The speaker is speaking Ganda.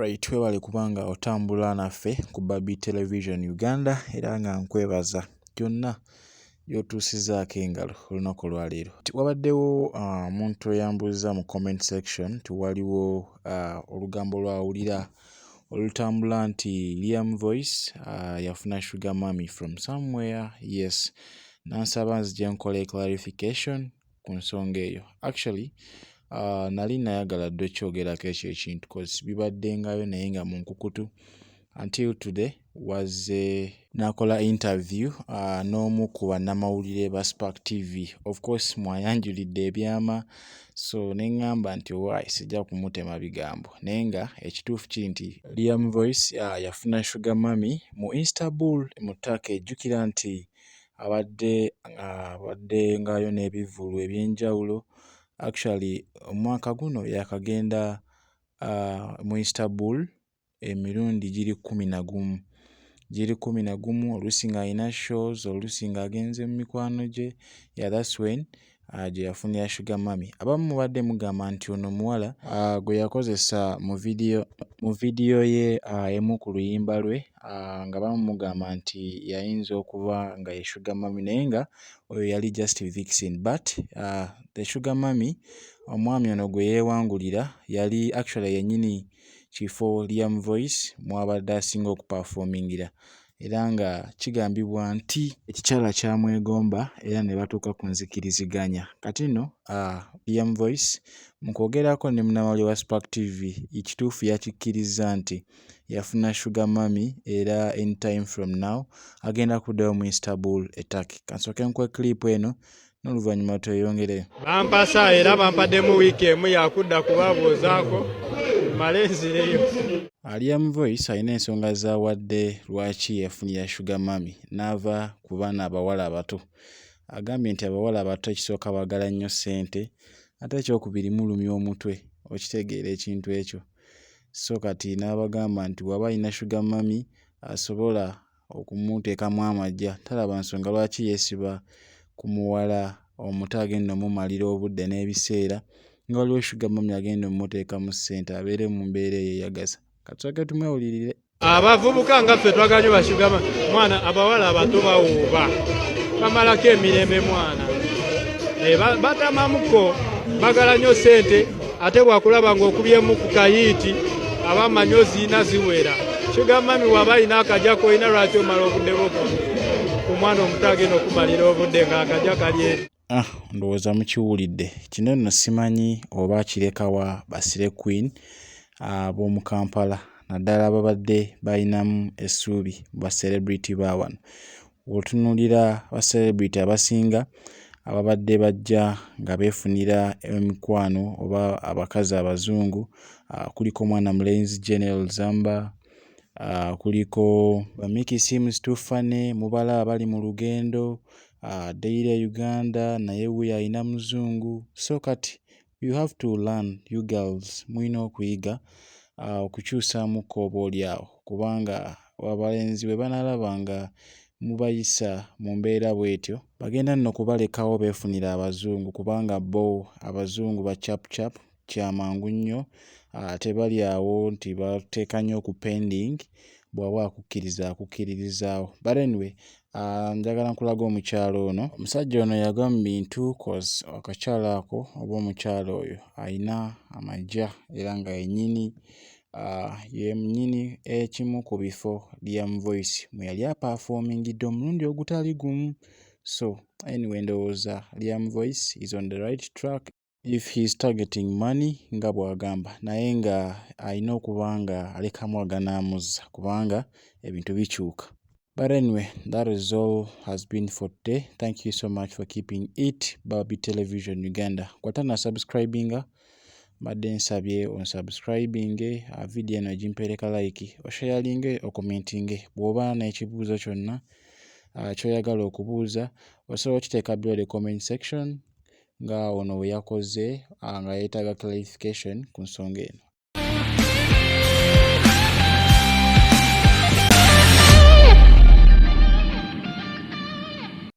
Alright, twebale kubanga otambula naffe ku Baby Television Uganda era nga nkwebaza gyonna by'otuusizaako engalo olunaku olwaleero. Wabaddewo omuntu eyambuuza mu comment section tiwaliwo olugambo lwawulira olutambula nti Liam Voice yafuna sugar mummy from somewhere. Yes, nansaba nzije nkole clarification ku nsonga eyo. Actually nali nayagala dde okyogerako ekyo ekintu cause bibaddengayo naye nga mu nkukutu until today wazze nakola interview n'omu ku bannamawulire ba Spark TV. Of course mwayanjulidde ebyama, so neŋŋamba nti why sijja kumutema bigambo naye nga ekituufu kiri nti Liam Voice yafuna sugar mummy mu Istanbul mu Turkey. Ejjukira nti abadde ngayo n'ebivvulu ebyenjawulo. Actually omwaka guno yakagenda mu Istanbul emirundi giri 11. Giri 11, oluusi ng'alina shows, oluusi ng'agenze mu mikwano gye. Yeah, that's when gye yafunira sugar mummy. Abamu mubadde mugamba nti ono muwala gwe yakozesa mu vidiyo ye emu ku luyimba lwe nga bamu mugamba nti yayinza okuba nga ye sugar mummy naye nga oyo yali just vixen. But the sugar mummy omwami ono gwe yeewangulira yali actually yennyini kifo Liam Voice mwabadde asinga okuperformingira era nga kigambibwa nti ekikyala kyamwegomba era ne batuuka ku nzikiriziganya. Kati nno Liam Voice mu kwogerako ne munnamawulire wa Spark TV ekituufu yakikkiriza nti yafuna sugar mummy era anytime from now agenda kuddayo mu Istanbul e Turkey. Kansooke nkwe clip eno n'oluvannyuma tweyongereyo. Bampasa era bampademu wiiki emu yakudda kubabuuzaako male nzireyo. Liam Voice alina ensonga z'awadde lwaki yafunira sugar mummy n'ava ku baana abawala abato. Agambye nti abawala abato ekisooka baagala nnyo ssente ate ekyokubiri mulumya omutwe, okitegeera ekintu ekyo. So kati n'abagamba nti bw'aba alina sugar mummy asobola okumuteekamu amagya, talaba nsonga lwaki yeesiba ku muwala omuto agenda omumalira obudde n'ebiseera nga waliwo sugar mummy agenda omumuteekamu ssente abeere mu mbeera eyeeyagaza. Katusooke tumwewulirire. Abavubuka nga ffe twagala nnyo ba sugar mummy. Mwana abawala abato bawuuba bamalako emirembe mwana batamamuko bagala nnyo ssente ate bwakulaba ng'okubyemu ku kayiiti abamanyi oziina ziwera. Sugar mummy waba alina akajjako olina lwaki omala obudde bwo ku mwana omuto agenda okumalira obudde ng'akajja kali eri. Ndowooza mukiwulidde. Kino nno simanyi oba kirekawa basire Queen ab'omu Kampala naddala ababadde balinamu essuubi ba celebrity ba wano. Bw'otunuulira ba celebrity abasinga ababadde bajja nga beefunira emikwano oba abakazi abazungu kuliko omwana mulenzi General Zamba, kuliko Bamiki Sims Tufane mubala abali mu lugendo, Daily Uganda naye we alina muzungu. So kati you have to learn, you girls mulina okuyiga okukyusaamuko oboolyawo kubanga abalenzi bwe banaalaba nga mubayisa mu mbeera bw'etyo bagenda nno kubalekawo beefunira abazungu kubanga bo abazungu ba cap kyamangu nnyo tebali awo nti bateeka nnyo ku pending bw'aba akukkiririzaawo. But anyway njagala nkulaga omukyalo ono. Omusajja ono yagwa mu bintu cause akakyala ako oba omukyalo oyo alina amagya era nga yennyini ye nnyini ekimu ku bifo Liam Voice mwe yali aperformingidde omulundi ogutali gumu. So anyway ndowooza Liam Voice is on the right track if he is targeting money nga bw'agamba naye nga alina okuba nga alekamu aganaamuzza kubanga ebintu bikyuka. But anyway, that is all has been for today. Thank you so much for keeping it Baby Television Uganda. Kwatana subscribinga badde nsabye unsubscribinge video eno gimpereka like, osharinge, okomentinge bw'oba n'ekibuuzo kyonna ky'oyagala okubuuza osobola okiteeka below the comment section nga ono we yakoze nga yeetaaga clarification ku nsonga eno.